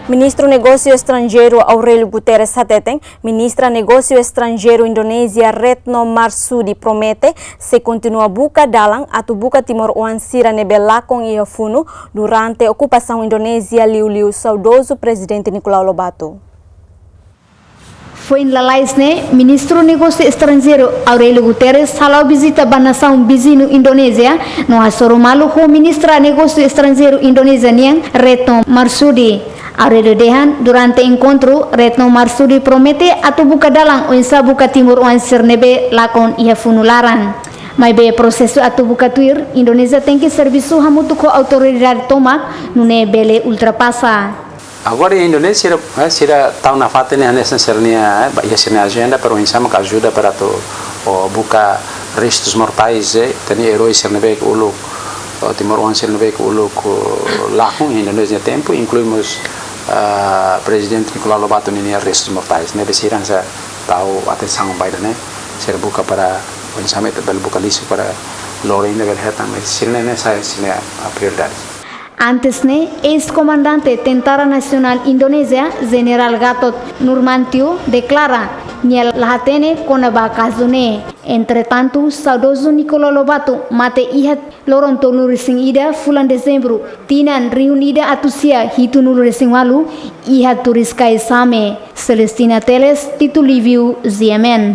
Ministro Negócio Estrangeiro Aurélio Guterres Hateteng, Ministra Negócio Estrangeiro Indonésia Retno Marsudi promete se continua buka dalang atau buka Timor Uansira nebelakong iafunu durante ocupação Indonésia liu-liu saudoso Presidente Nicolau Lobato. Foi em Lalaisne, Ministro Negócio Estrangeiro Aurélio Guterres halau visita ba nação vizinho Indonésia no asoromalu ho Ministra Negócio Estrangeiro Indonésia niang Retno Marsudi. Aurélio dehan durante encontro Retno Marsudi promete atau buka dalang unsa buka Timor Uansir nebe lakon iafunu larang. Mai be prosesu atau buka tuir Indonesia tem que serviço hamutu ko autoridade tomak nune bele ultrapassa. Agora em Indonésia será tão na falta né nessa sernia ia agenda para o insama que ajuda para to buka restos mortais tem heróis sernebek ulu Timor Uansir sernebek ulu lakon em Indonésia tempo incluímos Presidente Nicolau Lobato ini restos mortais né besiran sa tahu atenção baida né ser buka para o insama itu buka lisu para lorena berhatan sirne né saya sini a prioridade. Antes ne, ex-comandante Tentara Nasional Indonesia, General Gatot Nurmantio, declara niel lahatene konaba kazune. Entretanto, saudoso Nicolau Lobato mate ihat loron tolurising ida fulan Desember, tinan reunida atusia hitu nulurising walu ihat turiskai same. Celestina Teles, Tituliviu, Ziemen.